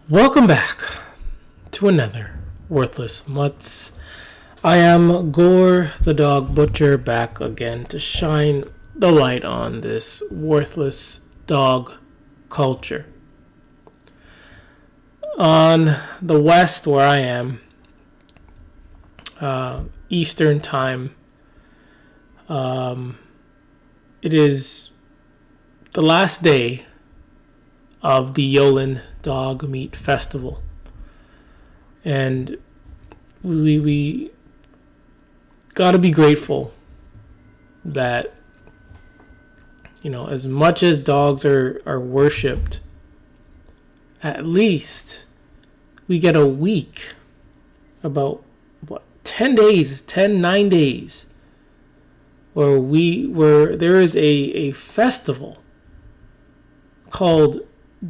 Welcome back to another Worthless Mutts. I am Gore the Dog Butcher, back again to shine the light on this worthless dog culture. On the west where I am, Eastern time, it is the last day of the Yulin Dog Meat Festival, and we gotta be grateful that, you know, as much as dogs are worshipped, at least we get a week, about 9 days where there is a festival called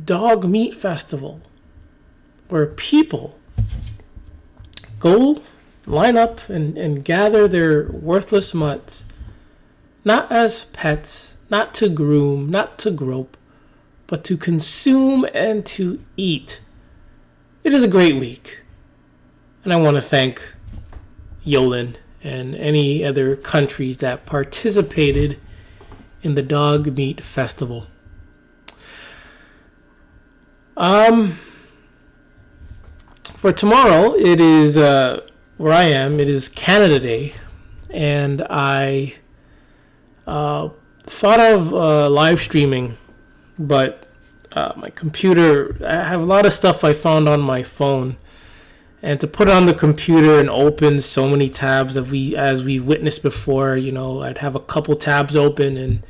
Dog Meat Festival, where people go line up and gather their worthless mutts, not as pets, not to groom, not to grope, but to consume and to eat. It is a great week, and I want to thank Yulin and any other countries that participated in the Dog Meat Festival. For tomorrow, it is, where I am, it is Canada Day, and I thought of live streaming, but my computer, I have a lot of stuff I found on my phone, and to put it on the computer and open so many tabs as we witnessed before, you know, I'd have a couple tabs open and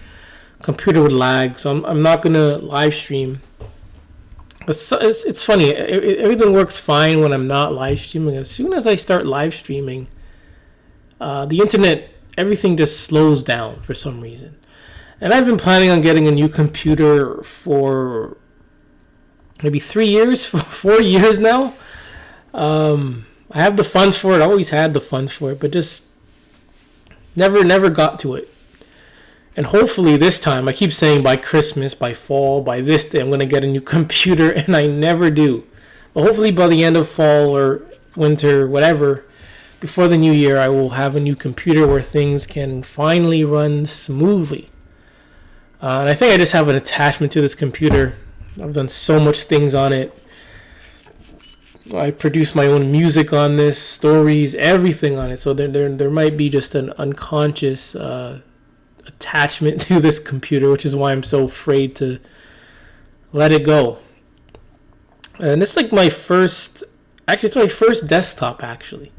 computer would lag, so I'm not gonna live stream. It's funny. Everything works fine when I'm not live streaming. As soon as I start live streaming, the internet, everything just slows down for some reason. And I've been planning on getting a new computer for maybe 3 years, 4 years now. I have the funds for it. I always had the funds for it, but just never got to it. And hopefully this time, I keep saying by Christmas, by fall, by this day, I'm going to get a new computer, and I never do. But hopefully by the end of fall or winter, whatever, before the new year, I will have a new computer where things can finally run smoothly. And I think I just have an attachment to this computer. I've done so much things on it. I produce my own music on this, stories, everything on it. So there might be just an unconscious attachment to this computer, which is why I'm so afraid to let it go. And it's like it's my first desktop, actually.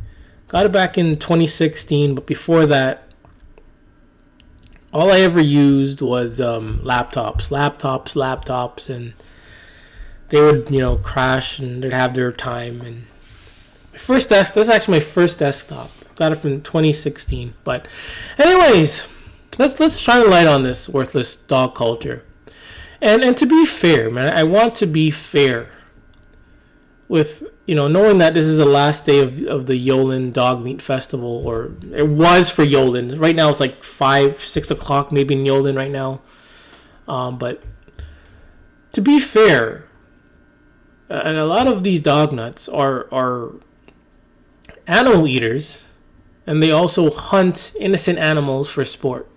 Got it back in 2016, but before that, all I ever used was laptops, and they would, you know, crash and they'd have their time. And that's actually my first desktop. Got it from 2016. But anyways, let's shine a light on this worthless dog culture. And to be fair, man, I want to be fair with, you know, knowing that this is the last day of the Yulin Dog Meat Festival, or it was for Yulin. Right now it's like 5-6 o'clock maybe in Yulin right now. But to be fair, and a lot of these dog nuts are animal eaters, and they also hunt innocent animals for sport.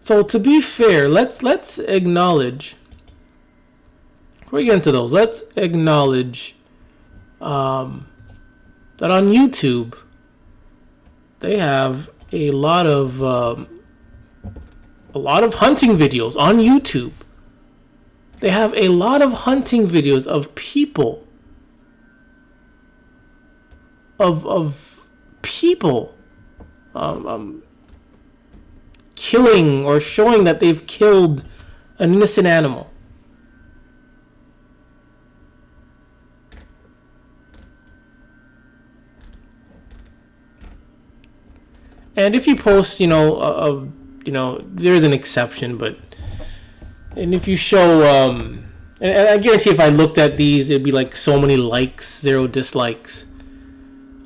So to be fair, let's acknowledge, before we get into those, let's acknowledge that on YouTube they have a lot of hunting videos on YouTube. They have a lot of hunting videos of people, killing or showing that they've killed an innocent animal. And if you post, you know, there's an exception, and if you show, and I guarantee if I looked at these, it'd be like so many likes, 0 dislikes.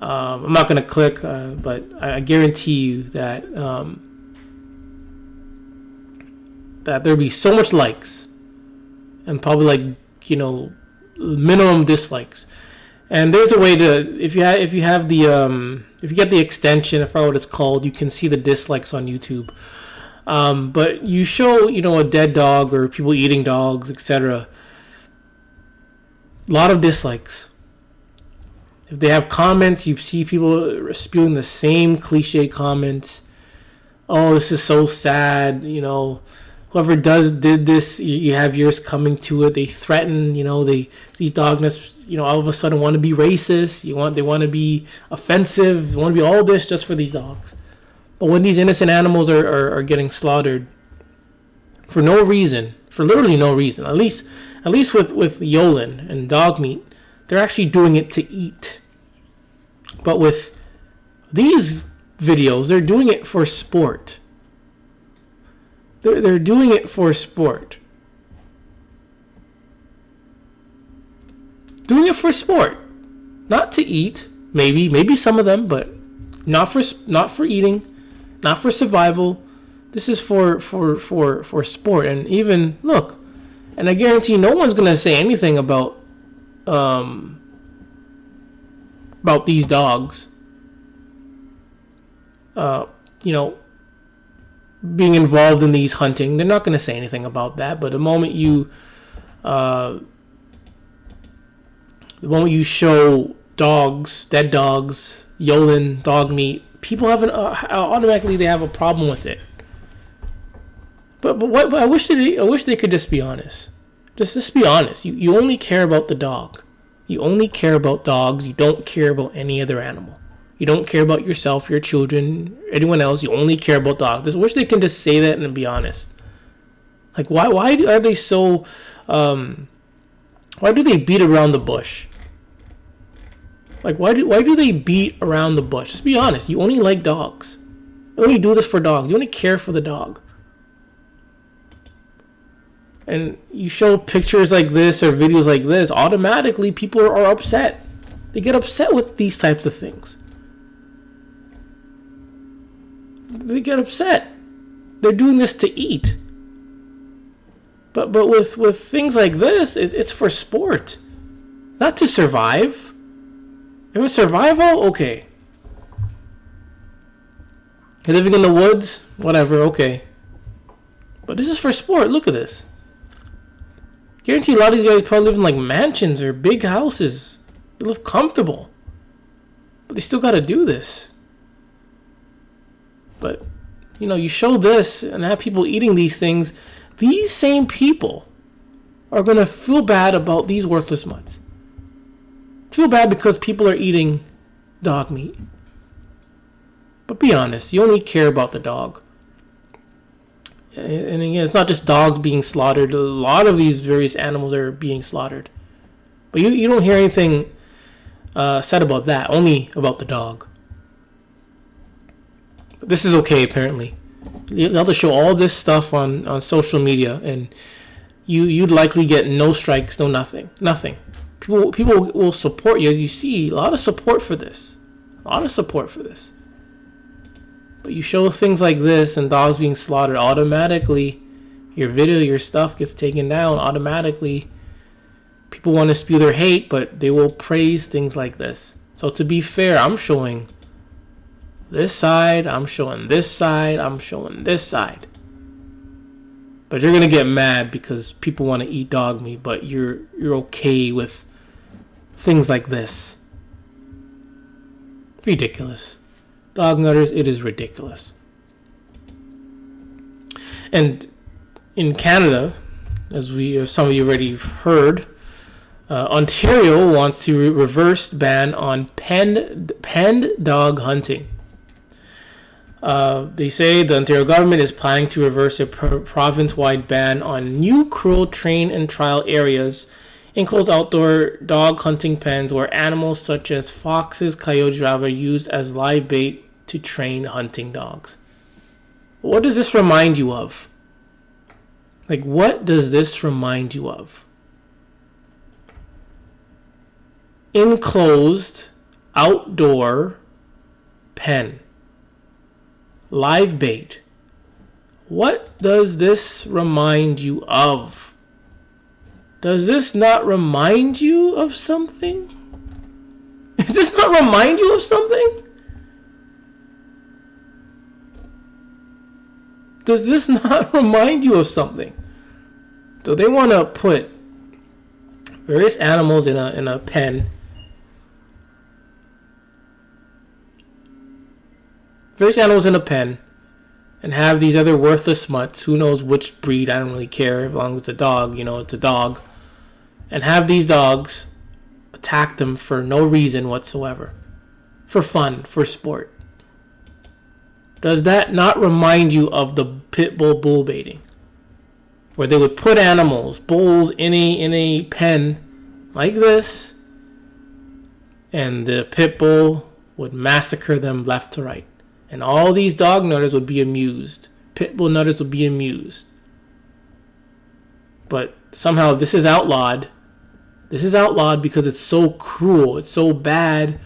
I'm not gonna click, but I guarantee you that there'd be so much likes, and probably like, you know, minimum dislikes. And there's a way to, if you have the if you get the extension, I forgot what it's called, you can see the dislikes on YouTube. But you show, a dead dog or people eating dogs, etc. A lot of dislikes. If they have comments, you see people spewing the same cliche comments. Oh, this is so sad. Whoever did this, you have yours coming to it. They threaten. These dogness. All of a sudden want to be racist. They want to be offensive. They want to be all this just for these dogs. But when these innocent animals are getting slaughtered for no reason, for literally no reason, at least with Yulin and dog meat, they're actually doing it to eat. But with these videos, they're doing it for sport. They're doing it for sport. Doing it for sport, not to eat. Maybe some of them, but not for eating, not for survival. This is for sport. And even look, and I guarantee no one's gonna say anything about these dogs. Being involved in these hunting, they're not gonna say anything about that. But the moment you show dogs, dead dogs, Yulin dog meat, people automatically they have a problem with it. But I wish they could just be honest. Just be honest. You only care about the dog. You only care about dogs. You don't care about any other animal. You don't care about yourself, your children, anyone else. You only care about dogs. Just wish they can just say that and be honest. Like why are they so? Why do they beat around the bush? Like why do they beat around the bush? Just be honest. You only like dogs. You only do this for dogs. You only care for the dog. And you show pictures like this or videos like this, automatically people are upset. They get upset with these types of things. They get upset. They're doing this to eat. But with things like this, it's for sport, not to survive. If it's survival, okay. You're living in the woods, whatever, okay. But this is for sport. Look at this. Guarantee a lot of these guys probably live in like mansions or big houses. They live comfortable. But they still got to do this. But, you show this and have people eating these things. These same people are going to feel bad about these worthless mutts. Feel bad because people are eating dog meat. But be honest, you only care about the dog. And again, it's not just dogs being slaughtered. A lot of these various animals are being slaughtered. But you don't hear anything said about that, only about the dog. But this is okay, apparently. You'll have to show all this stuff on social media, and you'd likely get no strikes, no nothing. Nothing. People will support you. As you see, a lot of support for this. But you show things like this and dogs being slaughtered, automatically your video, your stuff gets taken down. Automatically people want to spew their hate, but they will praise things like this. So to be fair, I'm showing this side, I'm showing this side, I'm showing this side. But you're gonna get mad because people want to eat dog meat, but you're okay with things like this. Ridiculous. Dog nutters, it is ridiculous. And in Canada, as some of you already heard, Ontario wants to reverse ban on penned dog hunting. They say the Ontario government is planning to reverse a province-wide ban on new cruel train and trial areas, enclosed outdoor dog hunting pens where animals such as foxes, coyotes, are used as live bait to train hunting dogs. What does this remind you of? Like, what does this remind you of? Enclosed outdoor pen. Live bait. What does this remind you of? Does this not remind you of something? Does this not remind you of something? Does this not remind you of something? So they want to put various animals in a pen. Various animals in a pen. And have these other worthless mutts, who knows which breed, I don't really care, as long as it's a dog, it's a dog. And have these dogs attack them for no reason whatsoever. For fun, for sport. Does that not remind you of the Pitbull bull baiting? Where they would put animals, bulls, in a pen like this, and the Pitbull would massacre them left to right. And all these dog nutters would be amused. Pitbull nutters would be amused. But somehow this is outlawed. This is outlawed because it's so cruel. It's so bad.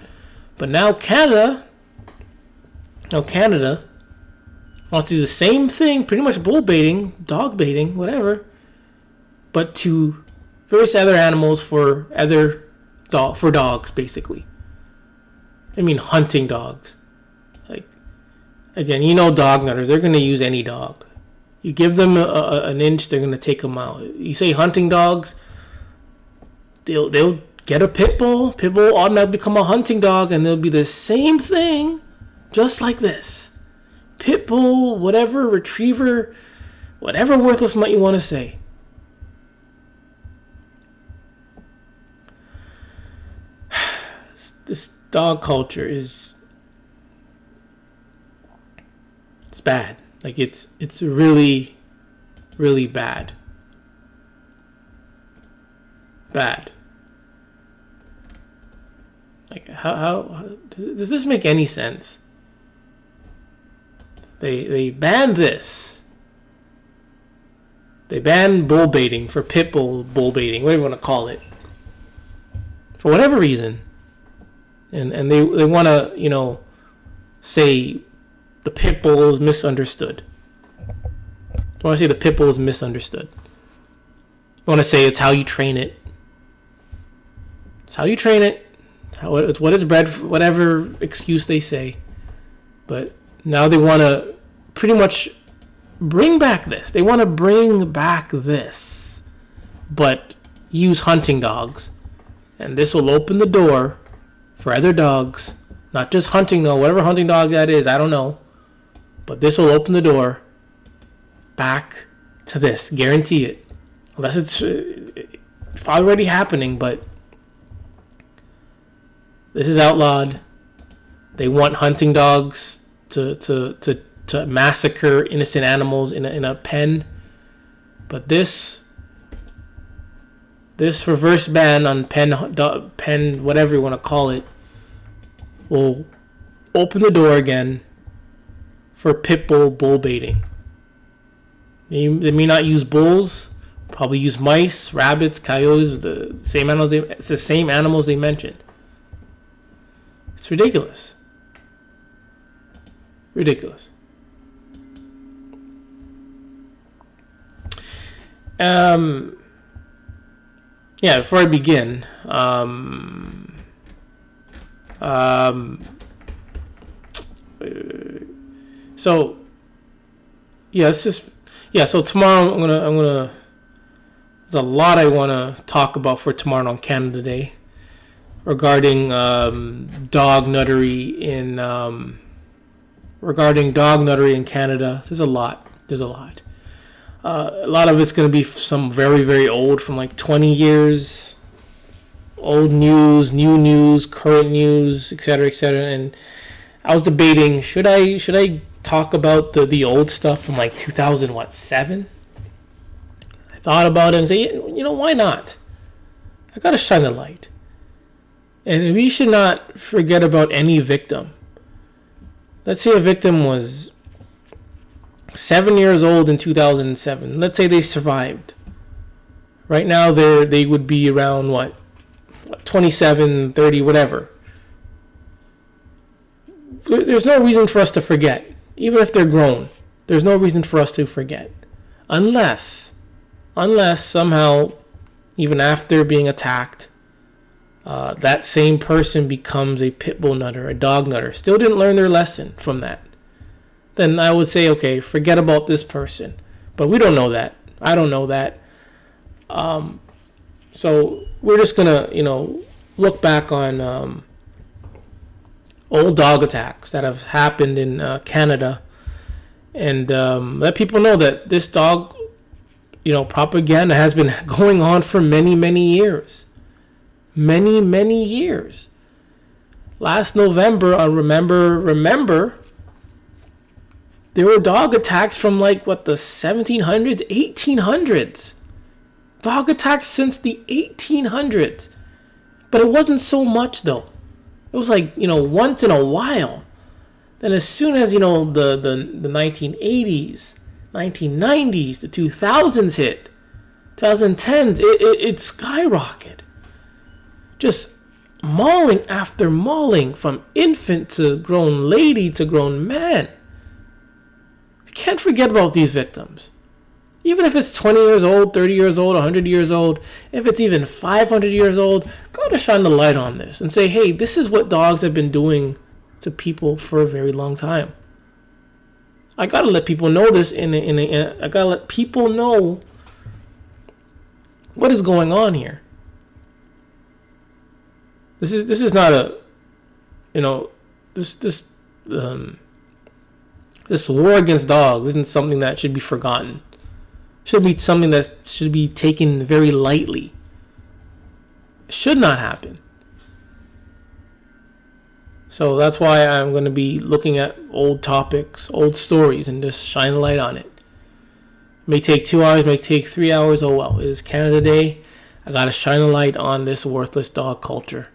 But now Canada wants to do the same thing, pretty much bull baiting, dog baiting, whatever, but to various other animals for dogs, basically. I mean, hunting dogs. Like, again, dog nutters, they're going to use any dog. You give them an inch, they're going to take them out. You say hunting dogs, they'll get a pit bull. Pit bull will automatically become a hunting dog, and they'll be the same thing, just like this. Pit bull, whatever, retriever, whatever worthless mutt you want to say. This dog culture it's bad. Like it's really, really bad. Bad. Like how does this make any sense? They banned this. They banned bull baiting for Pitbull bull baiting, whatever you want to call it. For whatever reason. And they want to, say the Pitbull is misunderstood. They want to say the Pitbull is misunderstood. They want to say it's how you train it. It's how you train it. It's what it's bred for, whatever excuse they say. But now they want to pretty much bring back this. They want to bring back this, but use hunting dogs. And this will open the door for other dogs, not just hunting dog, whatever hunting dog that is, I don't know. But this will open the door back to this. Guarantee it. Unless it's already happening, but this is outlawed. They want hunting dogs to massacre innocent animals in a pen, but this reverse ban on pen whatever you want to call it will open the door again for Pitbull bull baiting. They may not use bulls, probably use mice, rabbits, coyotes, the same animals. It's the same animals they mentioned. It's ridiculous. Ridiculous. Before I begin, so tomorrow I'm gonna there's a lot I want to talk about for tomorrow on Canada Day regarding dog nuttery in Canada. There's a lot. A lot of it's going to be some very, very old, from like 20 years, old news, new news, current news, etc., etc. And I was debating, should I talk about the old stuff from like 2007? I thought about it and say, why not? I got to shine the light. And we should not forget about any victim. Let's say a victim was 7 years old in 2007. Let's say they survived. Right now, they would be around, 27, 30, whatever. There's no reason for us to forget. Even if they're grown, there's no reason for us to forget. Unless somehow even after being attacked, that same person becomes a pit bull nutter, a dog nutter, still didn't learn their lesson from that, then I would say, okay, forget about this person. But we don't know that. I don't know that. So we're just going to, look back on old dog attacks that have happened in Canada, and let people know that this dog, propaganda has been going on for many, many years. Many, many years. Last November, on Remember, there were dog attacks from the 1700s, 1800s. Dog attacks since the 1800s. But it wasn't so much, though. It was once in a while. Then as soon as, the 1980s, 1990s, the 2000s hit, 2010s, it skyrocketed. Just mauling after mauling, from infant to grown lady to grown man. You can't forget about these victims. Even if it's 20 years old, 30 years old, 100 years old, if it's even 500 years old, gotta shine the light on this and say, hey, this is what dogs have been doing to people for a very long time. I gotta let people know this. I gotta let people know what is going on here. This is not a, this war against dogs isn't something that should be forgotten. Should be something that should be taken very lightly. It should not happen. So that's why I'm going to be looking at old topics, old stories, and just shine a light on it. May take 2 hours, may take 3 hours. Oh well, it is Canada Day. I got to shine a light on this worthless dog culture.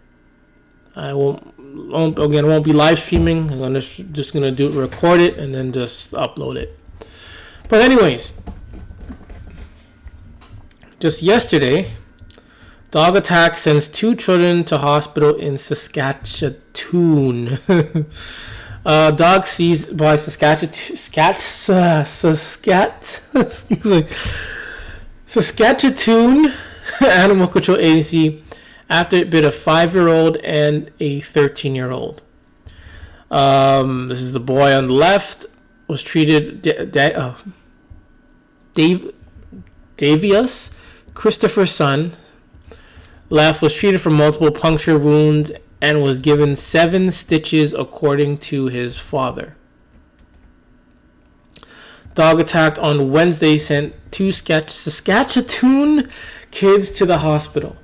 I won't be live streaming. I'm just going to record it and then just upload it. But anyways, just yesterday, dog attack sends 2 children to hospital in Saskatoon. Dog seized by Saskatoon Animal Control Agency after it bit a 5-year-old and a 13-year-old. This is the boy on the left. Was treated. Davius, Christopher's son, left, was treated for multiple puncture wounds and was given 7 stitches according to his father. Dog attacked on Wednesday sent 2 Saskatoon kids to the hospital.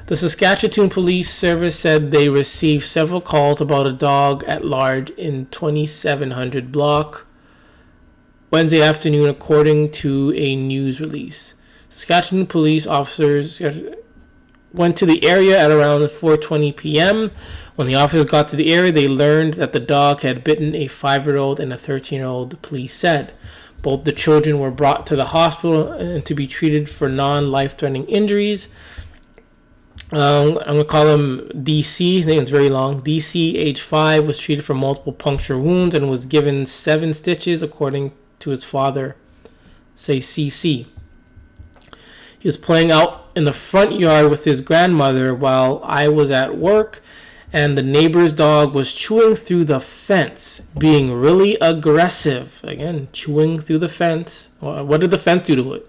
The Saskatoon Police Service said they received several calls about a dog at large in 2700 block Wednesday afternoon, according to a news release. Saskatoon police officers went to the area at around 4:20 p.m. When the officers got to the area, they learned that the dog had bitten a 5-year-old and a 13-year-old, the police said. Both the children were brought to the hospital and to be treated for non-life-threatening injuries. I'm going to call him DC. His name is very long. DC, age 5, was treated for multiple puncture wounds and was given 7 stitches, according to his father, say CC. He was playing out in the front yard with his grandmother while I was at work, and the neighbor's dog was chewing through the fence, being really aggressive. Again, chewing through the fence. What did the fence do to it?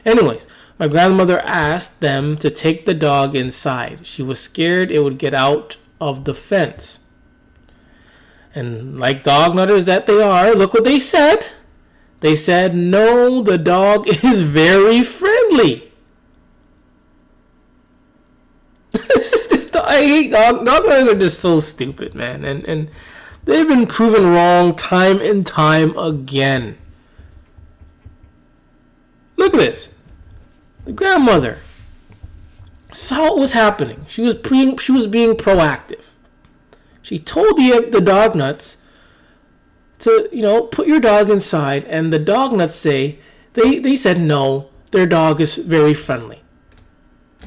Anyways, my grandmother asked them to take the dog inside. She was scared it would get out of the fence. And like dog nutters that they are, look what they said. They said, no, the dog is very friendly. I hate dog nutters are just so stupid, man. And they've been proven wrong time and time again. Look at this. The grandmother saw what was happening. She was being proactive. She told the dog nuts to, put your dog inside, and the dog nuts they said no, their dog is very friendly.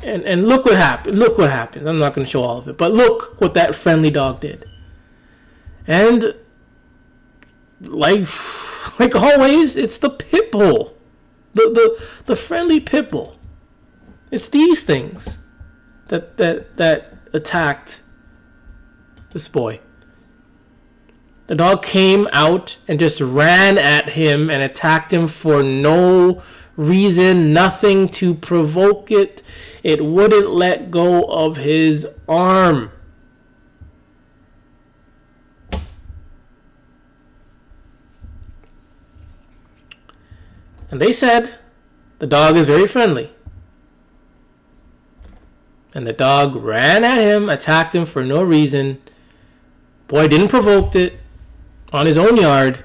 And look what happened. Look what happened. I'm not going to show all of it, but look what that friendly dog did. And like always, it's the Pitbull. The friendly Pitbull. It's these things that attacked this boy. The dog came out and just ran at him and attacked him for no reason, nothing to provoke it. It wouldn't let go of his arm. And they said the dog is very friendly. And the dog ran at him, attacked him for no reason. Boy didn't provoke it on his own yard,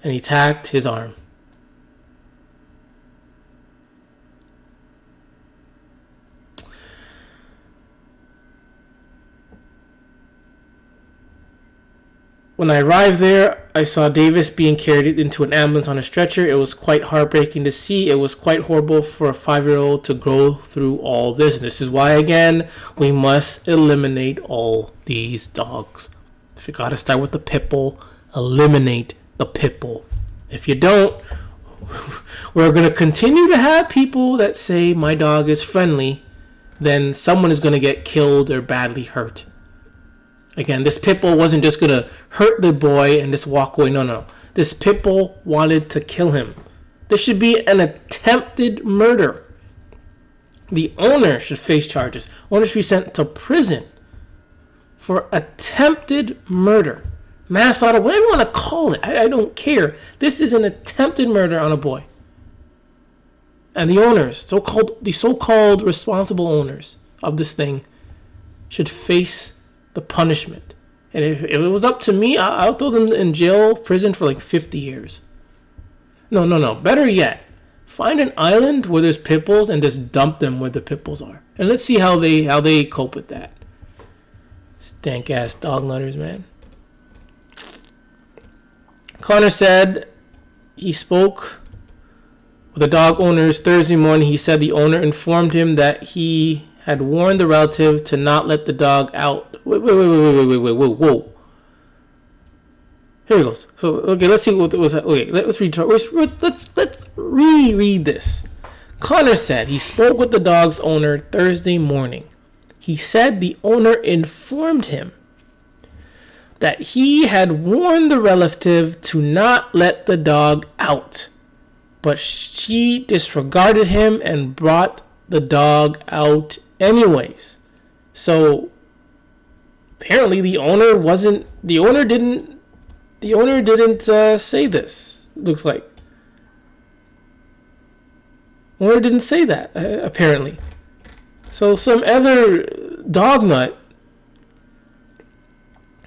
and he attacked his arm. When I arrived there, I saw Davis being carried into an ambulance on a stretcher. It was quite heartbreaking to see. It was quite horrible for a 5-year-old to go through all this. And this is why, again, we must eliminate all these dogs. If you gotta start with the Pitbull, eliminate the Pitbull. If you don't, we're gonna continue to have people that say my dog is friendly, then someone is gonna get killed or badly hurt. Again, this Pitbull wasn't just going to hurt the boy and just walk away. No. This Pitbull wanted to kill him. This should be an attempted murder. The owner should face charges. Owner should be sent to prison for attempted murder. Manslaughter, whatever you want to call it. I don't care. This is an attempted murder on a boy. And the owners, the so-called responsible owners of this thing, should face the punishment. And if it was up to me, I'll throw them in jail, prison for like 50 years. No. Better yet, find an island where there's pit bulls and just dump them where the pit bulls are. And let's see how they cope with that. Stank ass dog nutters, man. Connor said he spoke with the dog owners Thursday morning. He said the owner informed him that he had warned the relative to not let the dog out. Wait, whoa. Here he goes. So, okay, let's see what was. Okay, let's reread this. Connor said he spoke with the dog's owner Thursday morning. He said the owner informed him that he had warned the relative to not let the dog out, but she disregarded him and brought the dog out anyways. So apparently the owner didn't say this. Looks like owner didn't say that apparently. So some other dog nut,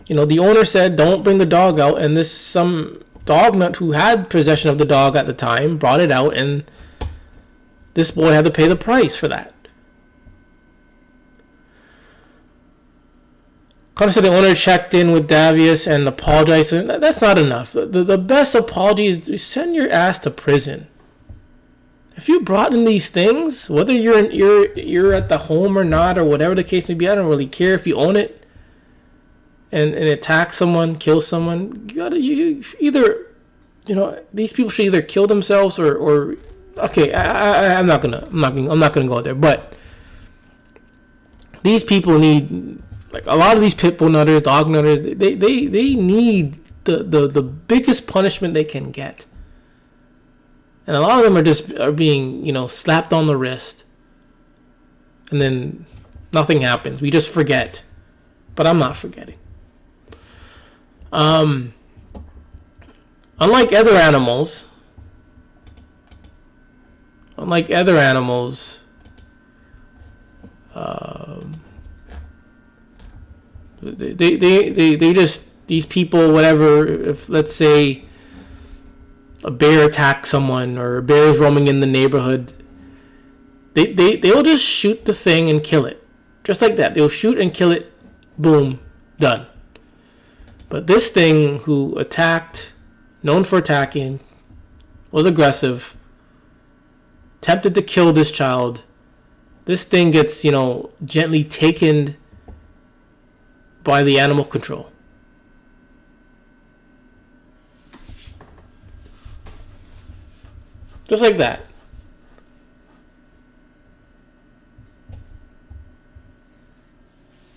the owner said don't bring the dog out, and some dog nut who had possession of the dog at the time brought it out, and this boy had to pay the price for that. Connor said the owner checked in with Davius and apologized. That's not enough. The best apology is to send your ass to prison. If you brought in these things, whether you're at the home or not, or whatever the case may be, I don't really care if you own it and attack someone, kill someone. You either these people should either kill themselves or okay. I'm not gonna go there, but these people need. Like a lot of these pit bull nutters, dog nutters, they need the biggest punishment they can get. And a lot of them are being, slapped on the wrist. And then nothing happens. We just forget. But I'm not forgetting. Unlike other animals, they just, these people, whatever, if let's say a bear attacks someone or a bear is roaming in the neighborhood, they'll just shoot the thing and kill it. Just like that. They'll shoot and kill it. Boom. Done. But this thing who attacked, known for attacking, was aggressive, attempted to kill this child, this thing gets, gently taken by the animal control. Just like that.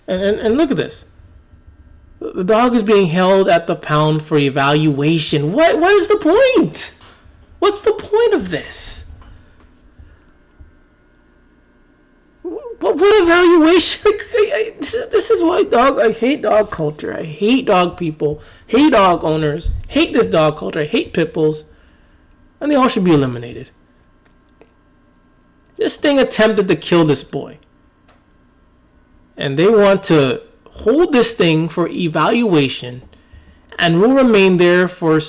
And look at this. The dog is being held at the pound for evaluation. What is the point? What's the point of this? What evaluation? This is why I hate dog culture. I hate dog people. Hate dog owners. Hate this dog culture. I hate pit bulls. And they all should be eliminated. This thing attempted to kill this boy. And they want to hold this thing for evaluation and will remain there for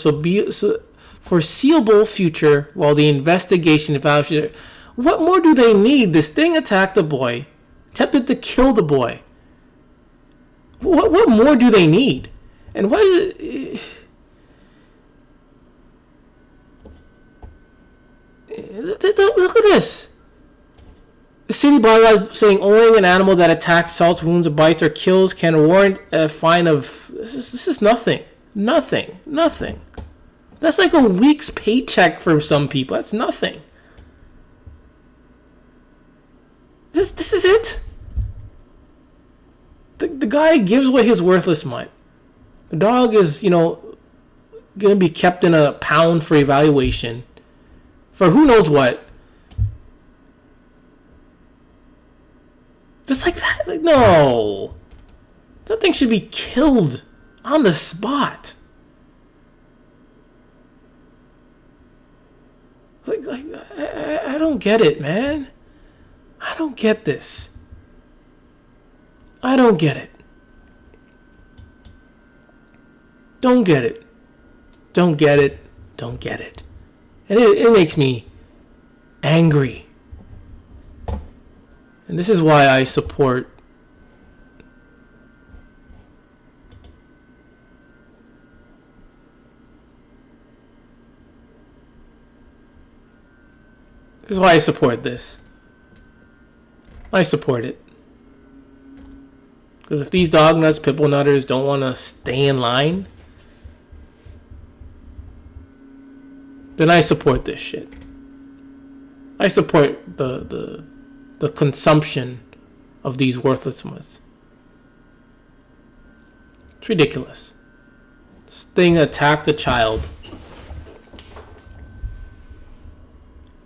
foreseeable future while the investigation evaluates. What more do they need? This thing attacked a boy, attempted to kill the boy. What more do they need? And what is it? Look at this. The city bylaw is saying owning an animal that attacks, assaults, wounds, or bites or kills can warrant a fine of... This is nothing. Nothing. That's like a week's paycheck for some people. That's nothing. This is it. The guy gives away his worthless mutt. The dog is, going to be kept in a pound for evaluation. For who knows what. Just like that. Like, no. That thing should be killed on the spot. I don't get it, man. I don't get this. I don't get it. Don't get it. Don't get it. Don't get it. And it makes me angry. And this is why I support this. I support it. Because if these dog nuts, pitbull nutters don't want to stay in line, then I support this shit. I support the consumption of these worthless ones. It's ridiculous. This thing attacked a child.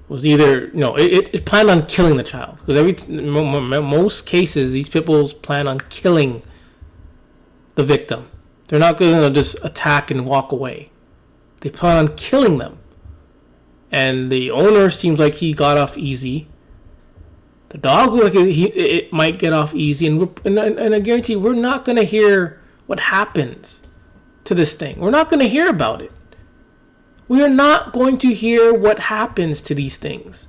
Was either it planned on killing the child, because most cases these pit bulls plan on killing the victim. They're not going to just attack and walk away. They plan on killing them. And the owner seems like he got off easy. The dog looks like it might get off easy, and I guarantee we're not going to hear what happens to this thing. We're not going to hear about it. We are not going to hear what happens to these things.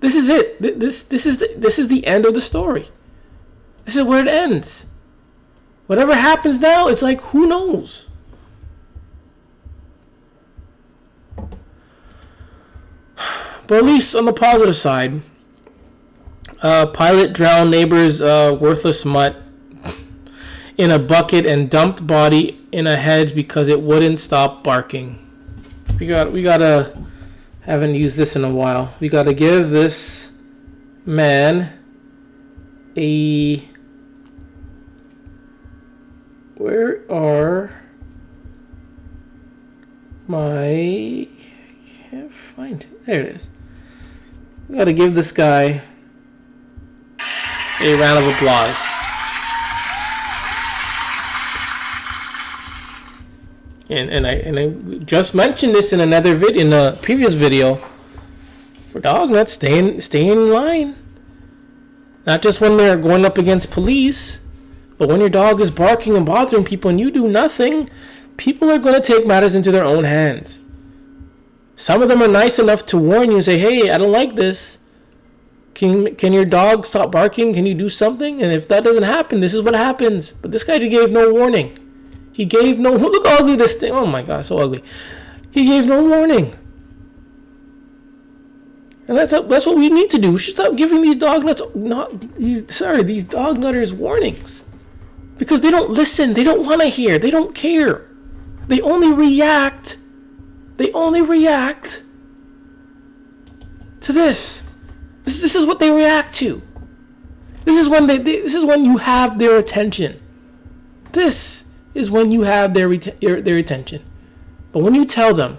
This is it. This is the end of the story. This is where it ends. Whatever happens now, it's like, who knows? But at least on the positive side, pilot drowned neighbor's worthless mutt in a bucket and dumped body in a hedge because it wouldn't stop barking. We gotta, haven't used this in a while. We gotta give this man where are my, can't find it. There it is. We gotta give this guy a round of applause. And I just mentioned this in another video, in a previous video. For dog nuts, stay in line. Not just when they're going up against police, but when your dog is barking and bothering people and you do nothing, people are going to take matters into their own hands. Some of them are nice enough to warn you and say, "Hey, I don't like this. Can your dog stop barking? Can you do something?" And if that doesn't happen, this is what happens. But this guy gave no warning. He gave no... Look how ugly this thing... Oh my God, so ugly. He gave no warning. And that's what we need to do. We should stop giving these dog nuts... these dog nutters warnings. Because they don't listen. They don't want to hear. They don't care. They only react. To this. This is what they react to. This is when this is when you have their attention. This is when you have their attention. But when you tell them,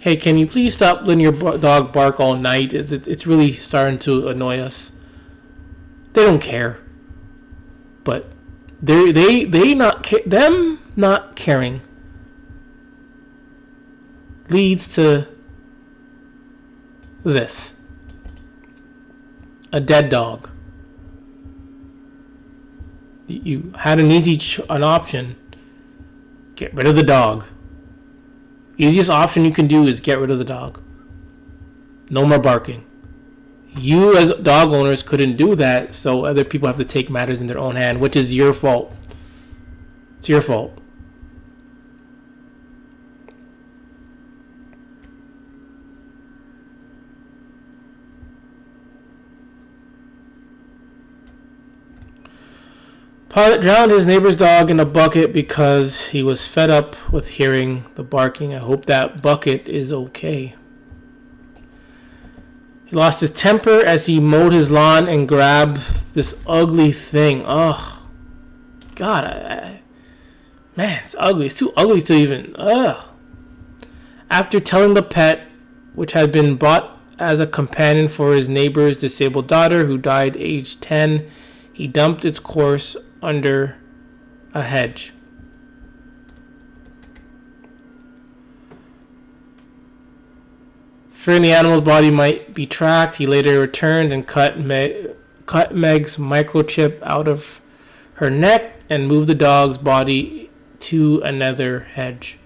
hey, can you please stop letting your dog bark all night? It's really starting to annoy us. They don't care. But them not caring leads to this. A dead dog. You had an option. Get rid of the dog. Easiest option you can do is get rid of the dog. No more barking. You as dog owners couldn't do that, so other people have to take matters in their own hand, which is your fault. It's your fault. Pilot drowned his neighbor's dog in a bucket because he was fed up with hearing the barking. I hope that bucket is okay. He lost his temper as he mowed his lawn and grabbed this ugly thing. Oh, God. Man, it's ugly. It's too ugly to even... After telling the pet, which had been bought as a companion for his neighbor's disabled daughter who died aged 10, he dumped its corpse under a hedge. Fearing the animal's body might be tracked, he later returned and cut Meg's microchip out of her neck and moved the dog's body to another hedge.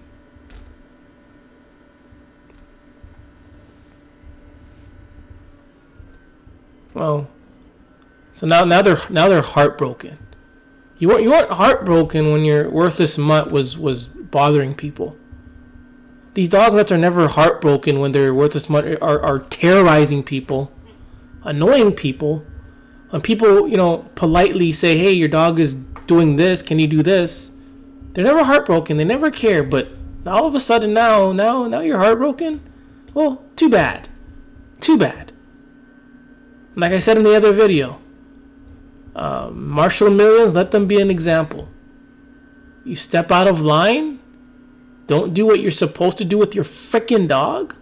Well, so now they're heartbroken. You weren't heartbroken when your worthless mutt was bothering people. These dog nuts are never heartbroken when their worthless mutt are terrorizing people, annoying people. When people, politely say, hey, your dog is doing this, can you do this? They're never heartbroken, they never care, but all of a sudden now you're heartbroken? Well, too bad. Too bad. Like I said in the other video, Marshall Millions, let them be an example. You step out of line, don't do what you're supposed to do with your freaking dog,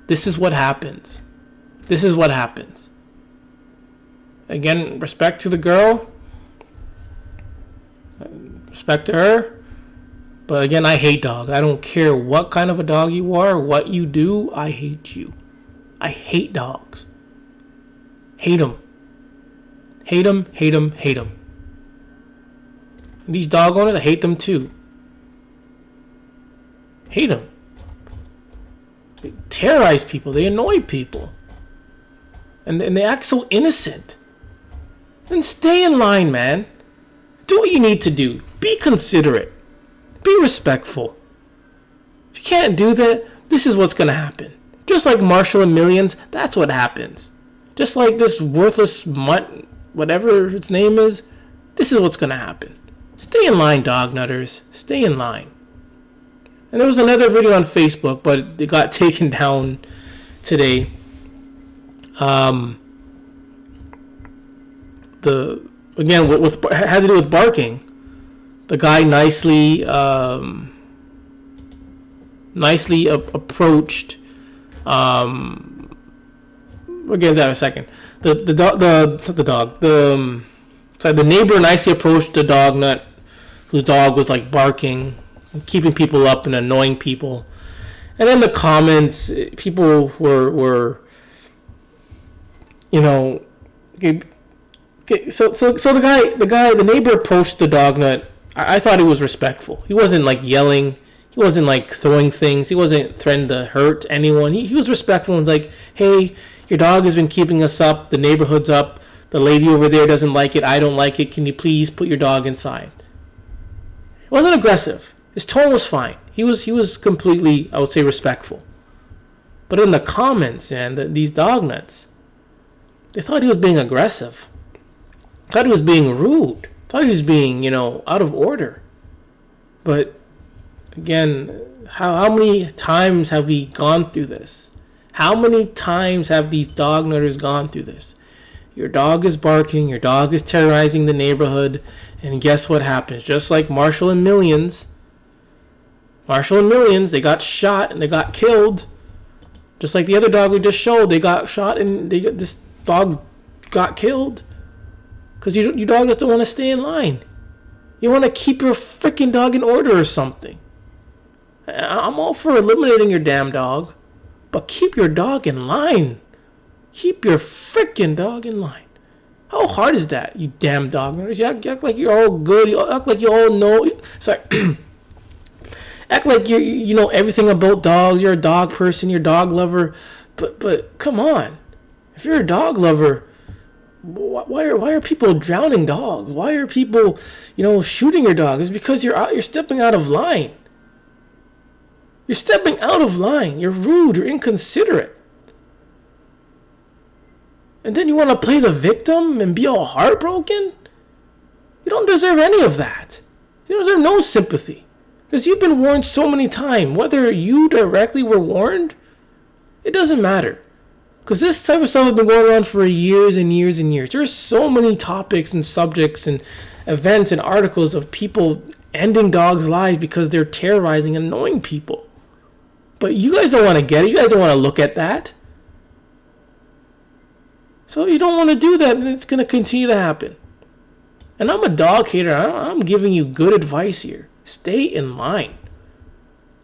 this is what happens. This is what happens. Again, respect to the girl. Respect to her. But again, I hate dogs. I don't care what kind of a dog you are, what you do, I hate you. I hate dogs. Hate them. Hate them, hate them, hate them. And these dog owners, I hate them too. Hate them. They terrorize people. They annoy people. And they act so innocent. Then stay in line, man. Do what you need to do. Be considerate. Be respectful. If you can't do that, this is what's going to happen. Just like Marshall and Millions, that's what happens. Just like this worthless mutt, whatever its name is, this is what's going to happen. Stay in line, dog nutters. Stay in line. And there was another video on Facebook, but it got taken down today. With had to do with barking. The guy nicely approached. We'll get that in a second. The neighbor nicely approached the dog nut, whose dog was like barking, keeping people up and annoying people. And in the comments, people were the neighbor approached the dog nut. I thought he was respectful. He wasn't like yelling. He wasn't like throwing things. He wasn't threatening to hurt anyone. He was respectful and was like, hey, your dog has been keeping us up. The neighborhood's up. The lady over there doesn't like it. I don't like it. Can you please put your dog inside? It wasn't aggressive. His tone was fine. He was completely, I would say, respectful. But in the comments, these dog nuts, they thought he was being aggressive. Thought he was being rude. Thought he was being, out of order. But again, how many times have we gone through this? How many times have these dog nutters gone through this? Your dog is barking. Your dog is terrorizing the neighborhood. And guess what happens? Just like Marshall and Millions, they got shot and they got killed. Just like the other dog we just showed, they got shot and this dog got killed. Because your dog just don't want to stay in line. You want to keep your freaking dog in order or something. I'm all for eliminating your damn dog, but keep your dog in line. Keep your freaking dog in line. How hard is that, you damn dog owners? You act like you're all good. You act like you all know. Sorry. Act like you know everything about dogs. You're a dog person. You're a dog lover. But come on. If you're a dog lover, why are people drowning dogs? Why are people, shooting your dog? It's because you're stepping out of line. You're stepping out of line. You're rude. You're inconsiderate. And then you want to play the victim and be all heartbroken? You don't deserve any of that. You don't deserve no sympathy. Because you've been warned so many times. Whether you directly were warned, it doesn't matter. Because this type of stuff has been going on for years and years and years. There's so many topics and subjects and events and articles of people ending dogs' lives because they're terrorizing and annoying people. But you guys don't want to get it. You guys don't want to look at that. So you don't want to do that, and it's going to continue to happen. And I'm a dog hater. I'm giving you good advice here. Stay in line.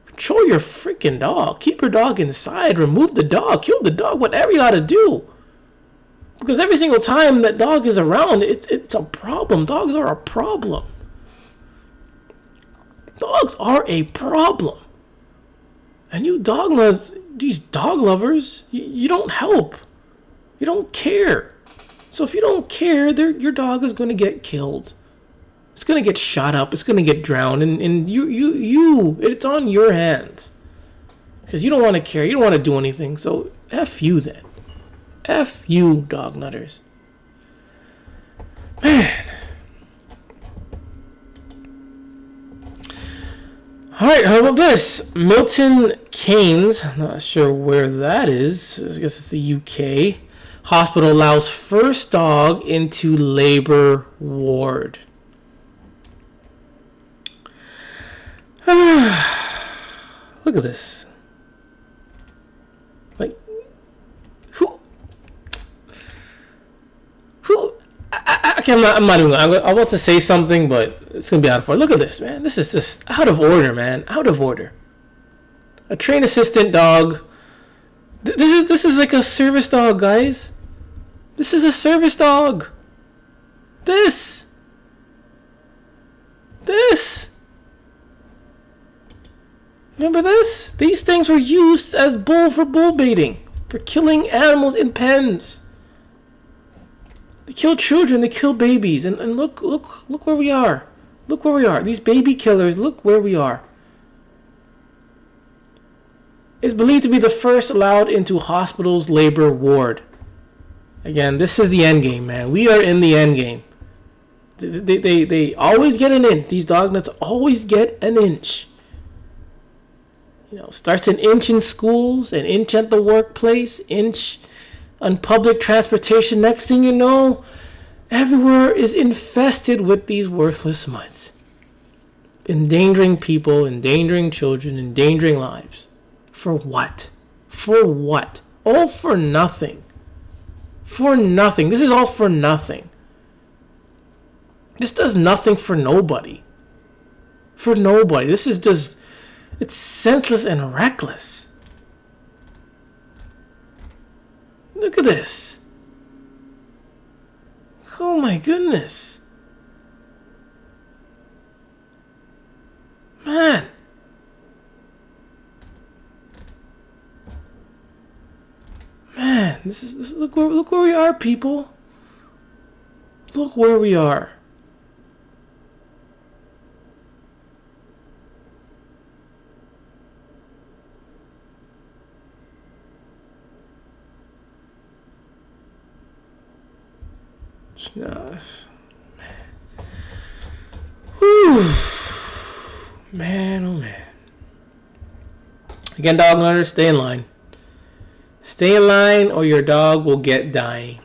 Control your freaking dog. Keep your dog inside. Remove the dog. Kill the dog. Whatever you got to do. Because every single time that dog is around, it's a problem. Dogs are a problem. Dogs are a problem. And you these dog lovers, you don't help. You don't care. So if you don't care, your dog is going to get killed. It's going to get shot up. It's going to get drowned. And it's on your hands. Because you don't want to care. You don't want to do anything. So F you then. F you, dog nutters. Man. Alright, how about this? Milton Keynes, I'm not sure where that is. I guess it's the UK. Hospital allows first dog into labor ward. Look at this. Like, who? Okay, I'm not even. I'm about to say something, but it's gonna be out of order. Look at this, man. This is just out of order, man. Out of order. A train assistant dog. This is like a service dog, guys. This is a service dog. This. Remember this? These things were used as bull baiting, for killing animals in pens. They kill children, they kill babies, and look where we are. Look where we are. These baby killers, look where we are. It's believed to be the first allowed into hospital's labor ward. Again, this is the end game, man. We are in the end game. They always get an inch. These dog nuts always get an inch. Starts an inch in schools, an inch at the workplace, inch on public transportation. Next thing you know, everywhere is infested with these worthless mutts. Endangering people, endangering children, endangering lives. For what? For what? All for nothing. For nothing. This is all for nothing. This does nothing for nobody. For nobody. This is just... It's senseless and reckless. Look at this. Oh my goodness. Man. Man, this look where we are, people. Look where we are. Whew. Man, oh man. Again, dog owners, stay in line. Stay in line or your dog will get dying.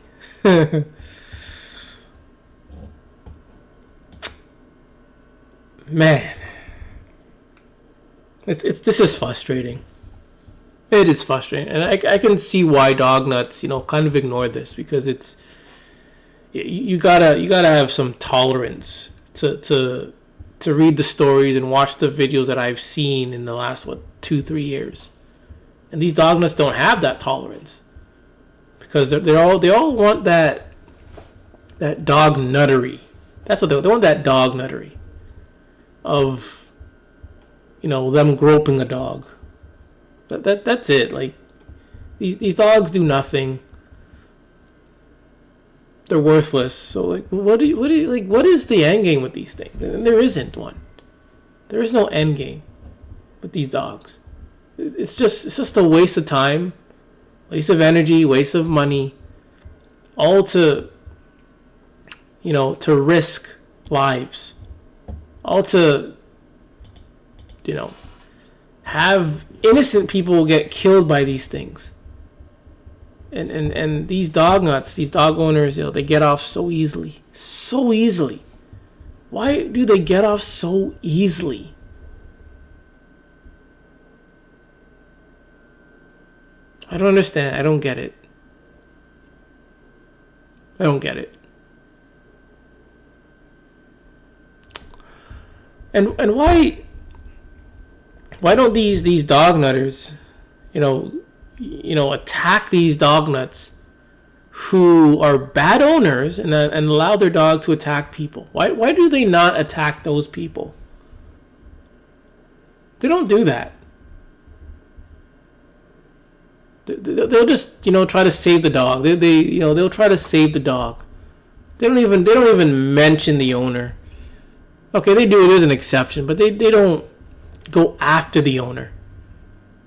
man, this is frustrating. It is frustrating, and I can see why dog nuts, kind of ignore this, because it's you gotta have some tolerance to read the stories and watch the videos that I've seen in the last 2-3 years, and these dog nuts don't have that tolerance, because they all want that dog nuttery. That's what they want, that dog nuttery of them groping a dog. That's it. Like, these dogs do nothing. They're worthless. So, like, what is the end game with these things? And there isn't one. There is no end game with these dogs. It's just a waste of time, waste of energy, waste of money, all to risk lives, all to have innocent people get killed by these things. And these dog nuts, these dog owners, they get off so easily. So easily. Why do they get off so easily? I don't understand. I don't get it. I don't get it. And why don't these dog nutters, attack these dog nuts who are bad owners and allow their dog to attack people? Why do they not attack those people? They don't do that. They'll just try to save the dog. They'll try to save the dog. They don't even mention the owner. Okay, they do. It is an exception, but they don't go after the owner.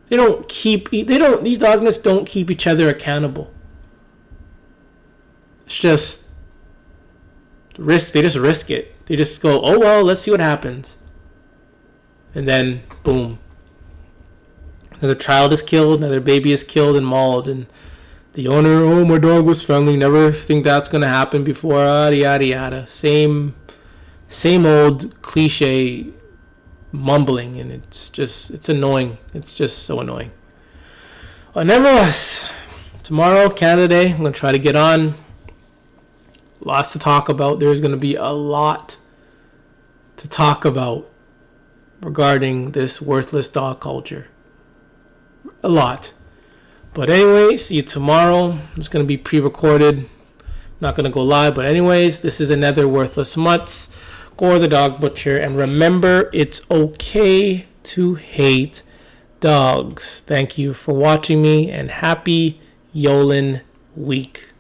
These dog nuts don't keep each other accountable. It's just risk. They just risk it. They just go, oh well, let's see what happens. And then boom. Another child is killed, another baby is killed and mauled, and the owner, oh, my dog was friendly, never think that's gonna happen before, yada yada. Same old cliche mumbling, and it's annoying. It's just so annoying. But nevertheless, tomorrow, Canada Day, I'm going to try to get on. Lots to talk about. There's going to be a lot to talk about regarding this worthless dog culture. A lot. But anyways, see you tomorrow. It's going to be pre-recorded. Not going to go live. But anyways, this is another Worthless Mutts. Gore the Dog Butcher, and remember, it's okay to hate dogs. Thank you for watching me, and happy Yulin week.